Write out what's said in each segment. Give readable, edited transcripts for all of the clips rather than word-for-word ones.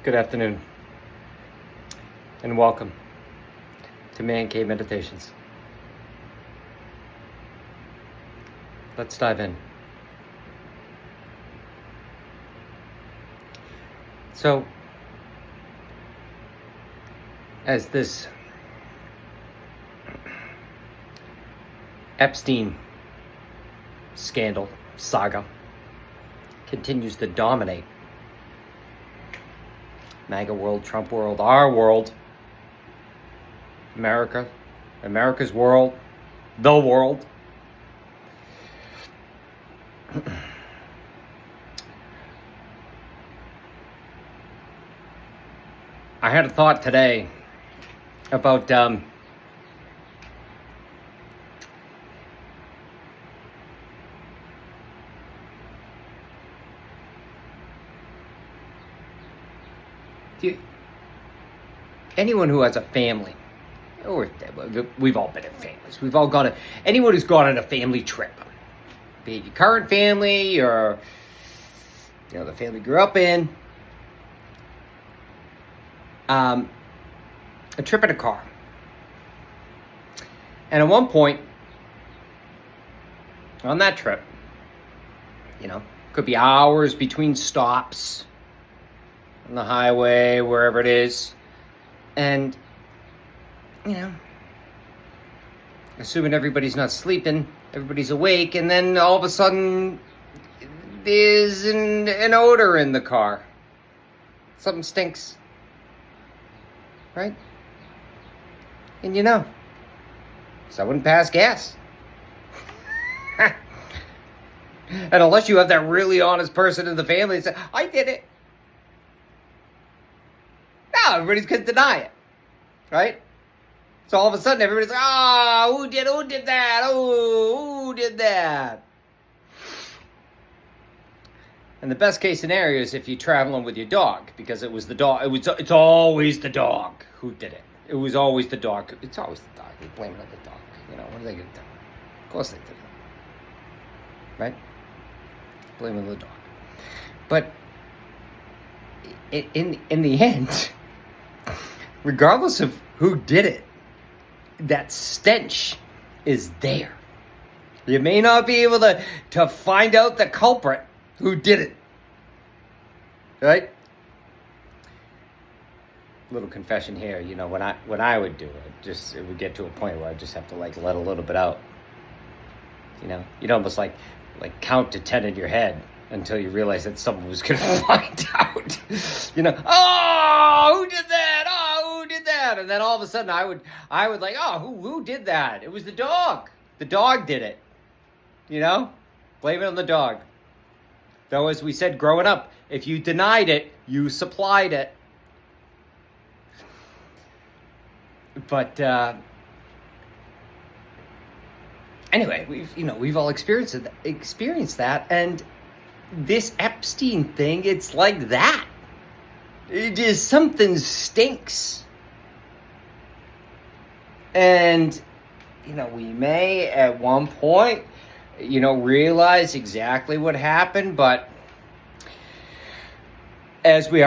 Good afternoon, and welcome to Man Cave Meditations. Let's dive in. So, as this Epstein scandal saga continues to dominate MAGA world, Trump world, our world, America's world, the world. I had a thought today about anyone who has a family, or we've all been in families, we've all gone, anyone who's gone on a family trip, be it your current family or the family you grew up in, a trip in a car. And at one point on that trip, could be hours between stops on the highway, wherever it is. And, assuming everybody's not sleeping, everybody's awake, and then all of a sudden there's an odor in the car. Something stinks. Right? And someone passed gas. And unless you have that really honest person in the family that says, I did it. No, everybody's going to deny it. Right? So all of a sudden everybody's like, who did that? Oh, who did that? And the best case scenario is if you're traveling with your dog, because it was the dog. It's always the dog who did it. It was always the dog. It's always the dog. They blame it on the dog. What are they going to do? Of course they did it. Right? Blame it on the dog. But in the end, regardless of who did it, that stench is there. You may not be able to find out the culprit who did it. Right? Little confession here, when I would do it, it would get to a point where I just have to let a little bit out. You'd almost like count to 10 in your head until you realize that someone was going to find out. Who did that? Oh, who did that? And then all of a sudden I would who did that? It was the dog. The dog did it. Blame it on the dog. Though, as we said growing up, if you denied it, you supplied it. But anyway, we've all experienced that, and this Epstein thing, it's like that. It is something stinks, and we may at one point realize exactly what happened, but as we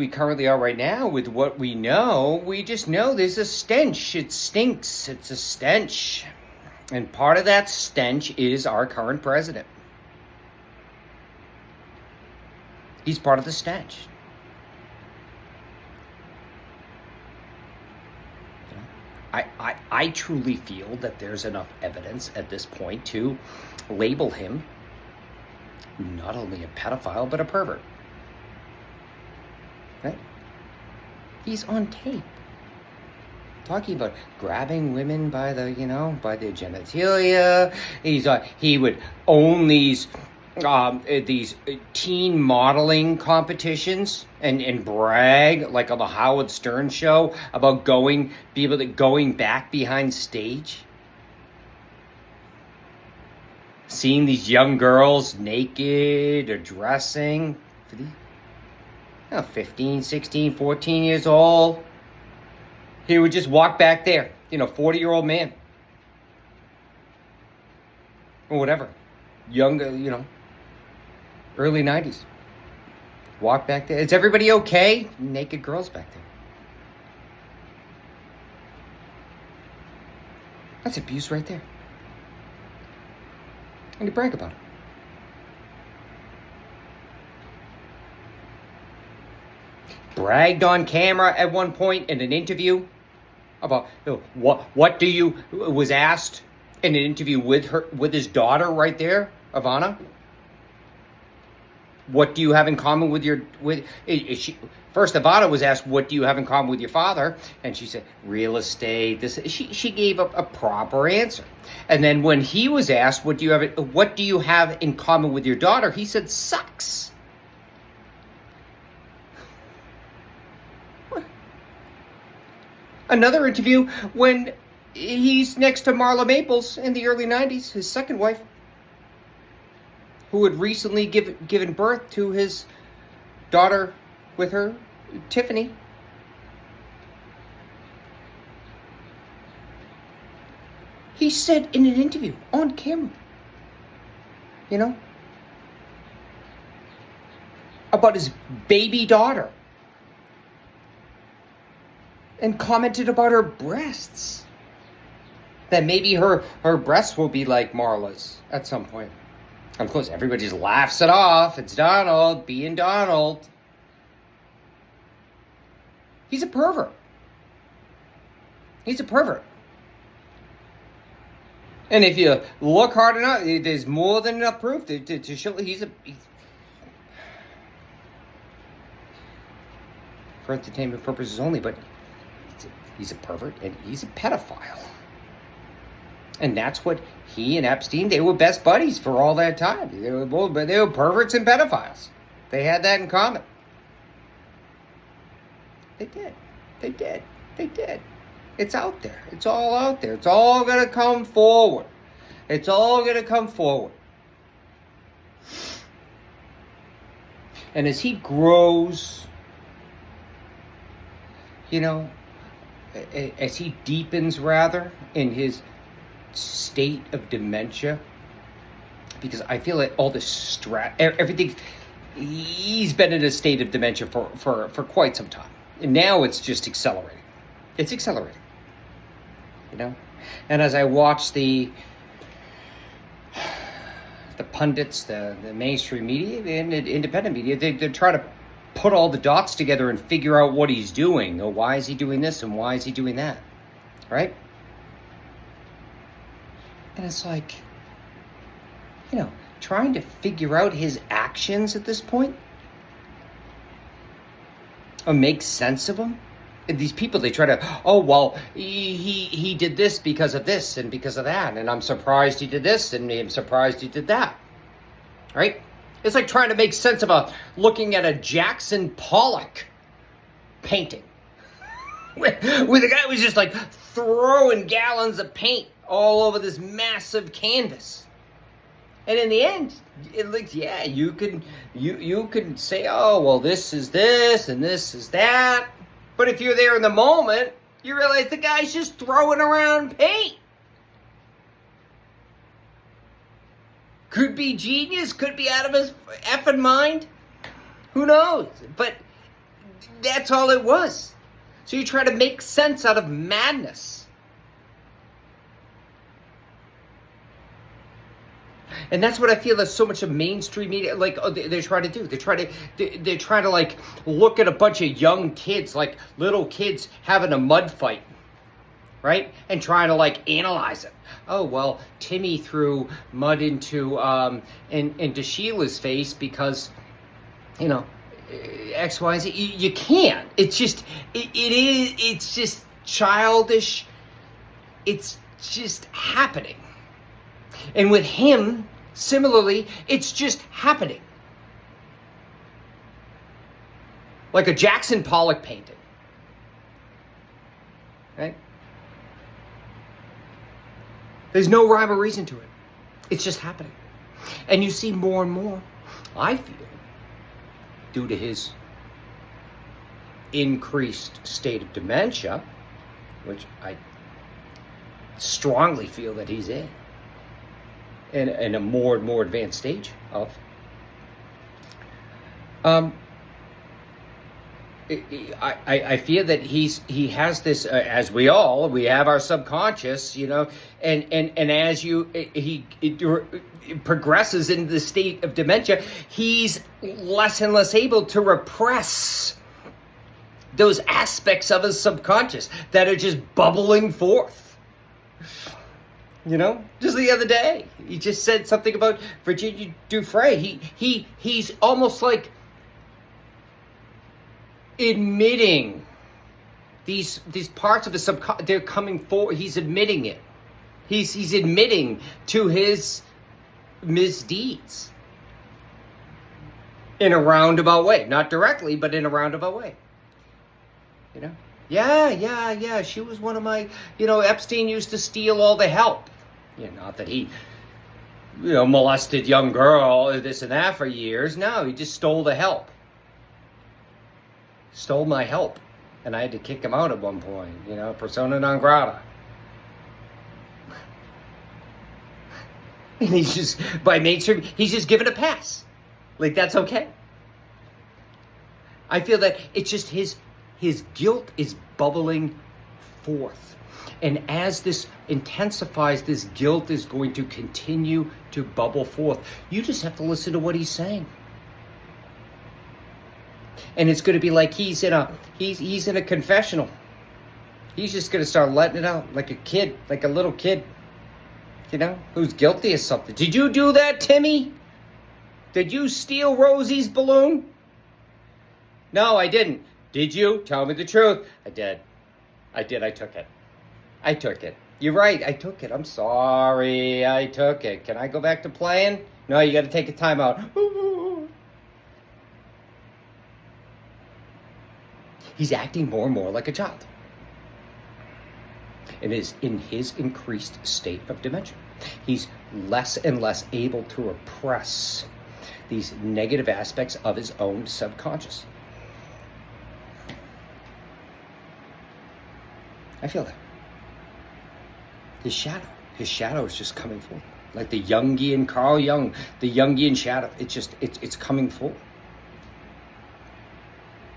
currently are right now with what we know, we just know there's a stench. It stinks. It's a stench. And part of that stench is our current president. He's part of the stench. I truly feel that there's enough evidence at this point to label him not only a pedophile, but a pervert. Right? He's on tape talking about grabbing women by the, by their genitalia. He would own these teen modeling competitions and brag, like on the Howard Stern show, about going back behind stage, seeing these young girls naked or dressing for these 15, 16, 14 years old. He would just walk back there, 40-year-old man. Or whatever. Younger, early 90s. Walk back there. Is everybody okay? Naked girls back there. That's abuse right there. And you brag about it. Bragged on camera at one point in an interview about what do you was asked in an interview with his daughter right there, Ivana. What do you have in common with first Ivana was asked, what do you have in common with your father? And she said, real estate. She gave a proper answer. And then when he was asked, what do you have in common with your daughter? He said, sex. Another interview when he's next to Marla Maples in the early 90s, his second wife, who had recently given birth to his daughter with her, Tiffany. He said in an interview on camera, about his baby daughter, and commented about her breasts. That maybe her breasts will be like Marla's at some point. Of course, everybody just laughs it off. It's Donald being Donald. He's a pervert. He's a pervert. And if you look hard enough, there's more than enough proof to show he's for entertainment purposes only, but he's a pervert and he's a pedophile. And that's what he and Epstein, they were best buddies for all that time. They were perverts and pedophiles. They had that in common. They did. It's out there. It's all out there. It's all going to come forward. And as he grows, as he deepens rather in his state of dementia, because I feel like all this stress, everything, he's been in a state of dementia for quite some time, and now it's just accelerating. It's accelerating, And as I watch the pundits, the mainstream media and the independent media, they try to put all the dots together and figure out what he's doing, or why is he doing this and why is he doing that, right? And it's like, trying to figure out his actions at this point, or make sense of them. And these people, they try to, he did this because of this and because of that, and I'm surprised he did this and I'm surprised he did that, right? It's like trying to make sense of looking at a Jackson Pollock painting where the guy was just like throwing gallons of paint all over this massive canvas. And in the end, it looks, you could say, this is this and this is that. But if you're there in the moment, you realize the guy's just throwing around paint. Could be genius, could be out of his effing mind. Who knows? But that's all it was. So you try to make sense out of madness. And that's what I feel that so much of mainstream media, they're trying to do. They're trying to look at a bunch of young kids, like little kids having a mud fight, right? And trying to analyze it. Oh, well, Timmy threw mud into Sheila's face because, X, Y, Z. You can't. It's just, it's just childish. It's just happening. And with him, similarly, it's just happening. Like a Jackson Pollock painting. Right? There's no rhyme or reason to it. It's just happening. And you see more and more, I feel, due to his increased state of dementia, which I strongly feel that he's in a more and more advanced stage of, I fear that he has this, as we have our subconscious, and as he progresses into the state of dementia, he's less and less able to repress those aspects of his subconscious that are just bubbling forth. Just the other day, he just said something about Virginia Giuffre. He's almost like admitting these parts of his subconscious. They're coming forward. He's admitting it. He's admitting to his misdeeds in a roundabout way, not directly, but in a roundabout way. Yeah. She was one of my. Epstein used to steal all the help. Not that he, molested young girl, this and that for years. No, he just stole the help. Stole my help. And I had to kick him out at one point, persona non grata. And he's just, by nature, he's just given a pass. Like, that's okay. I feel that it's just his guilt is bubbling forth. And as this intensifies, this guilt is going to continue to bubble forth. You just have to listen to what he's saying. And it's going to be like he's in a confessional. He's just going to start letting it out like a kid, like a little kid, who's guilty of something. Did you do that, Timmy? Did you steal Rosie's balloon? No, I didn't. Did you? Tell me the truth. I did. I took it. You're right. I took it. I'm sorry. I took it. Can I go back to playing? No, you got to take a timeout. He's acting more and more like a child. It is in his increased state of dementia. He's less and less able to repress these negative aspects of his own subconscious. I feel that. His shadow is just coming forth. Like the Jungian, Carl Jung, the Jungian shadow. It's coming forth.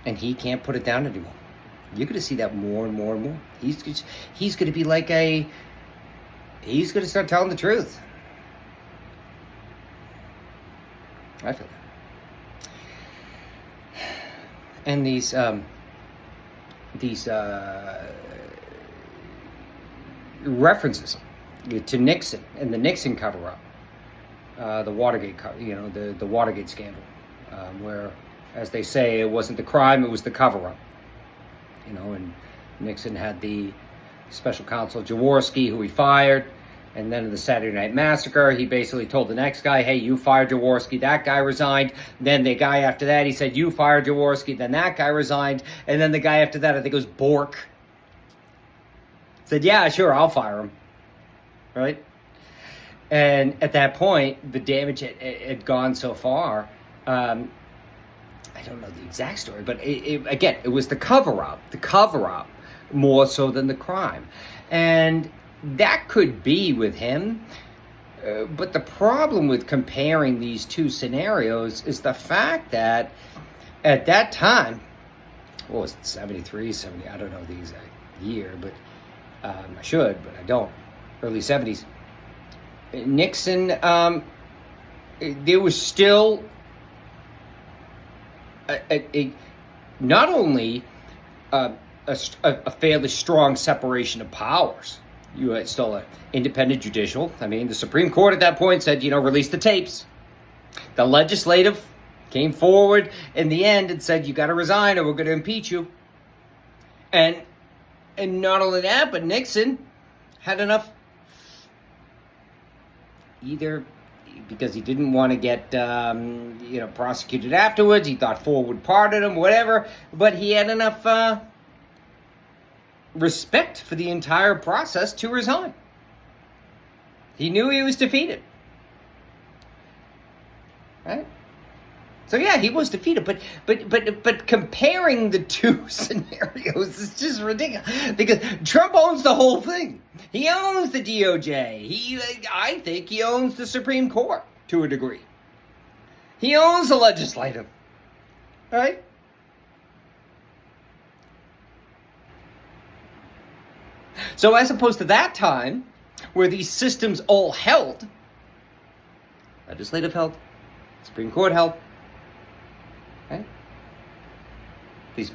And he can't put it down anymore. You're going to see that more and more and more. He's going to be like he's going to start telling the truth. I feel that. And these references to Nixon and the Nixon cover-up, the Watergate, the Watergate scandal, where, as they say, it wasn't the crime, it was the cover-up. And Nixon had the special counsel Jaworski, who he fired, and then in the Saturday Night Massacre, he basically told the next guy, hey, you fired Jaworski, that guy resigned. Then the guy after that, he said, you fired Jaworski, then that guy resigned, and then the guy after that, I think it was Bork, said, yeah, sure, I'll fire him, right? And at that point, the damage had gone so far. I don't know the exact story, but again, it was the cover-up more so than the crime. And that could be with him, but the problem with comparing these two scenarios is the fact that at that time, what was it, 73, 70, I don't know the exact year, but I should, but I don't. Early 70s. Nixon, there was still not only a fairly strong separation of powers. You had still an independent judicial. I mean, the Supreme Court at that point said, release the tapes. The legislative came forward in the end and said, you got to resign or we're going to impeach you. And not only that, but Nixon had enough, either because he didn't want to get, prosecuted afterwards. He thought Ford would pardon him, whatever. But he had enough respect for the entire process to resign. He knew he was defeated. Right? So yeah, he was defeated, but comparing the two scenarios is just ridiculous because Trump owns the whole thing. He owns the DOJ. I think he owns the Supreme Court to a degree. He owns the legislative, right? So as opposed to that time, where these systems all held, legislative held, Supreme Court held, right? These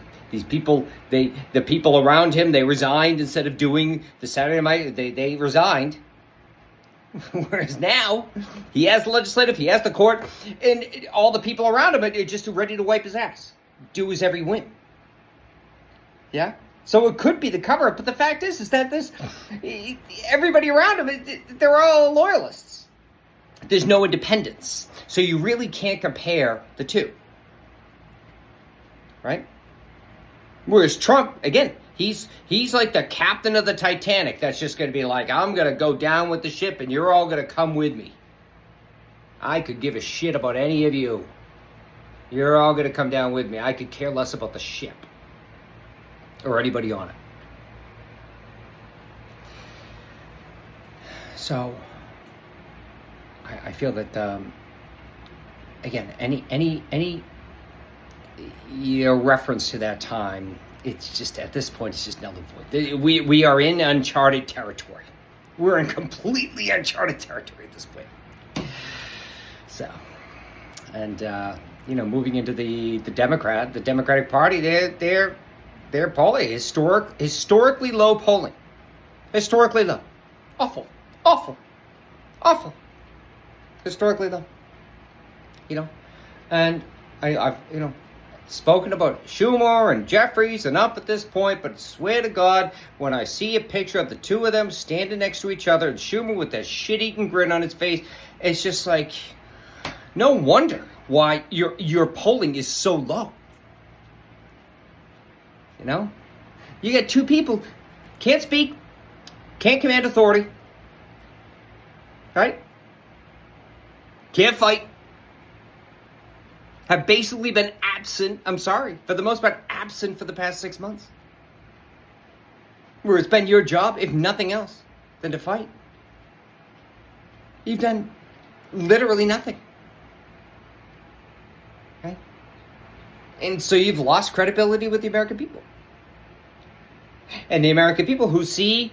people, the people around him, they resigned instead of doing the Saturday night. They resigned. Whereas now, he has the legislative, he has the court, and all the people around him are just ready to wipe his ass, do his every whim. Yeah. So it could be the cover-up, but the fact is that everybody around him, they're all loyalists. There's no independence, so you really can't compare the two, right? Whereas Trump, again, he's like the captain of the Titanic that's just going to be like, I'm going to go down with the ship and you're all going to come with me. I could give a shit about any of you. You're all going to come down with me. I could care less about the ship or anybody on it. So I feel that, again, any reference to that time, it's just, at this point, it's just null and void. We are in uncharted territory. We're in completely uncharted territory at this point. So, and moving into the Democratic Party, they're polling historically low polling, historically low, awful, historically low. And I've spoken about Schumer and Jeffries enough at this point, but I swear to God, when I see a picture of the two of them standing next to each other, and Schumer with that shit-eating grin on his face, it's just like, no wonder why your polling is so low. You get two people, can't speak, can't command authority, right? Can't fight. Have basically been absent, for the most part, absent for the past 6 months. Where it's been your job, if nothing else, than to fight. You've done literally nothing. Right? And so you've lost credibility with the American people. And the American people who see,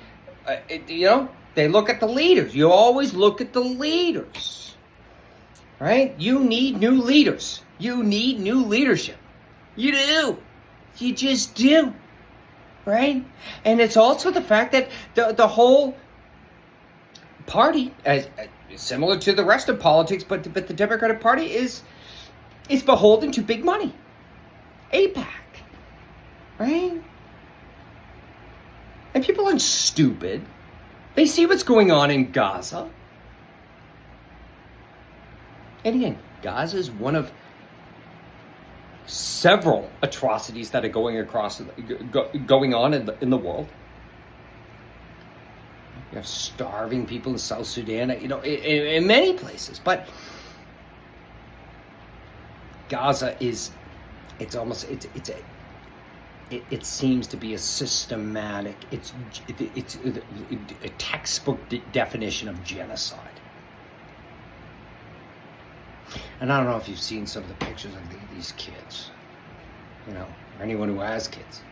they look at the leaders. You always look at the leaders. Right? You need new leaders. You need new leadership. You do. You just do. Right? And it's also the fact that the whole party, as similar to the rest of politics, but the Democratic Party is beholden to big money. AIPAC. Right? And people aren't stupid. They see what's going on in Gaza. And again, Gaza is one of several atrocities that are going on in the world. You have starving people in South Sudan, in many places. But Gaza it seems to be a systematic, it's a textbook definition of genocide. And I don't know if you've seen some of the pictures of these kids, or anyone who has kids.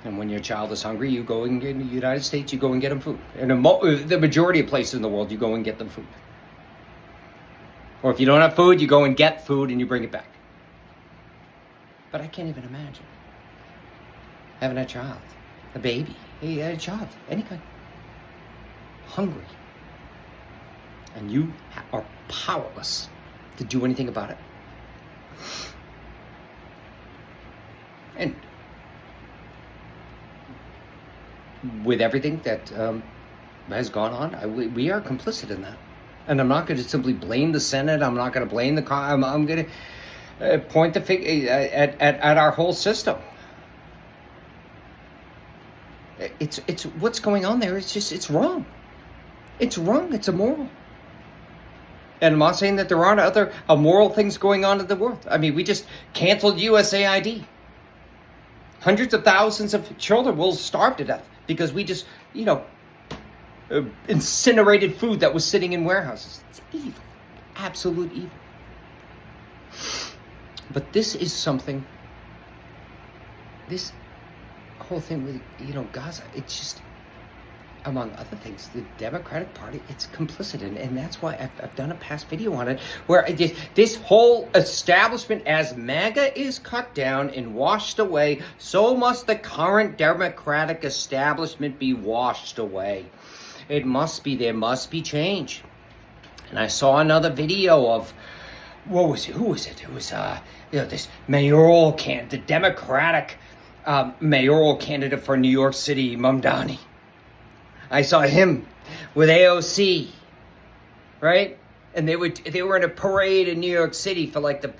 And when your child is hungry, you go in the United States, you go and get them food. And the majority of places in the world, you go and get them food. Or if you don't have food, you go and get food and you bring it back. But I can't even imagine having a child, a baby, a child, any kind, hungry. And you are powerless to do anything about it. And with everything that has gone on, we are complicit in that. And I'm not going to simply blame the Senate. I'm not going to blame the I'm going to point the finger at our whole system. It's what's going on there. It's wrong. It's wrong. It's immoral. And I'm not saying that there aren't other immoral things going on in the world. I mean, we just canceled USAID. Hundreds of thousands of children will starve to death because we just, incinerated food that was sitting in warehouses. It's evil. Absolute evil. But this is something, this whole thing with, Gaza, it's just, among other things, the Democratic Party, it's complicit. And that's why I've done a past video on it, where this whole establishment, as MAGA is cut down and washed away, so must the current Democratic establishment be washed away. There must be change. And I saw another video of, who was it? It was, this the Democratic mayoral candidate for New York City, Mamdani. I saw him with AOC, right? And they were in a parade in New York City for like the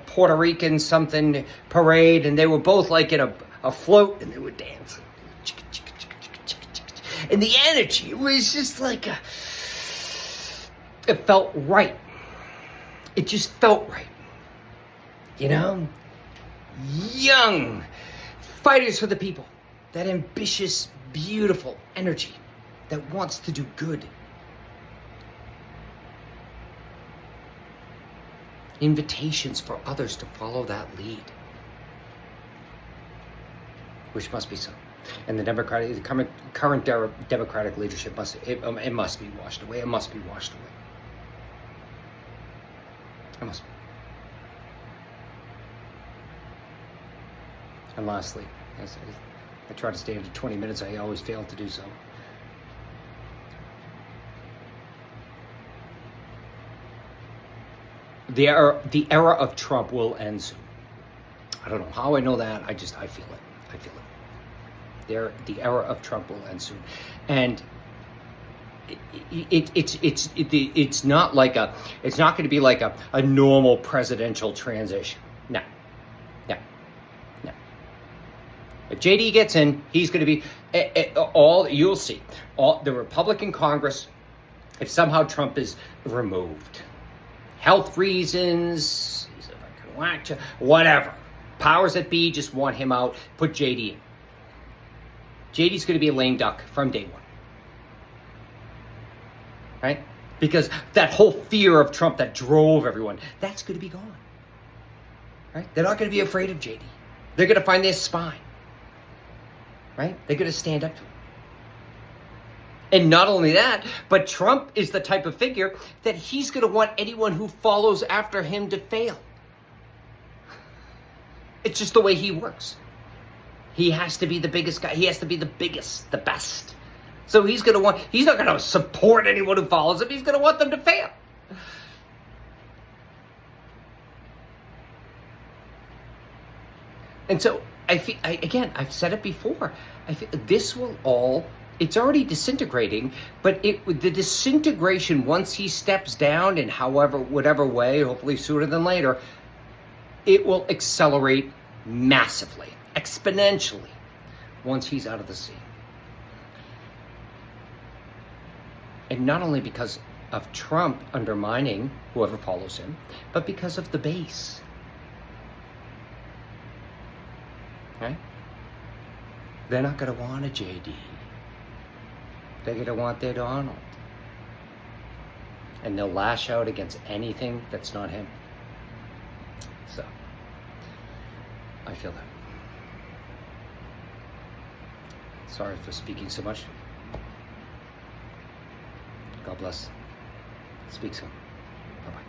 Puerto Rican something parade, and they were both like in a float, and they were dancing. And the energy, it was just like it felt right. It just felt right. Young fighters for the people, that ambitious, beautiful energy that wants to do good. Invitations for others to follow that lead, which must be so. And the current Democratic leadership must be washed away. It must be washed away. It must be. And lastly, as I try to stay under 20 minutes, I always fail to do so. The era of Trump will end soon. I don't know how I know that. I feel it. The era of Trump will end soon, and it's not going to be like a normal presidential transition. No. If JD gets in, he's going to be you'll see all the Republican Congress. If somehow Trump is removed, health reasons, whatever, powers that be just want him out. Put JD in. JD's going to be a lame duck from day one, right? Because that whole fear of Trump that drove everyone, that's going to be gone, right? They're not going to be afraid of JD. They're going to find their spine. Right? They're going to stand up to him. And not only that, but Trump is the type of figure that he's going to want anyone who follows after him to fail. It's just the way he works. He has to be the biggest guy. He has to be the biggest, the best. So he's not going to support anyone who follows him. He's going to want them to fail. And so, I've said it before. I feel this will all, it's already disintegrating, but the disintegration, once he steps down in whatever way, hopefully sooner than later, it will accelerate massively, exponentially, once he's out of the scene. And not only because of Trump undermining whoever follows him, but because of the base. Right? They're not going to want a JD. They're going to want their Donald. And they'll lash out against anything that's not him. So, I feel that. Sorry for speaking so much. God bless. Speak soon. Bye-bye.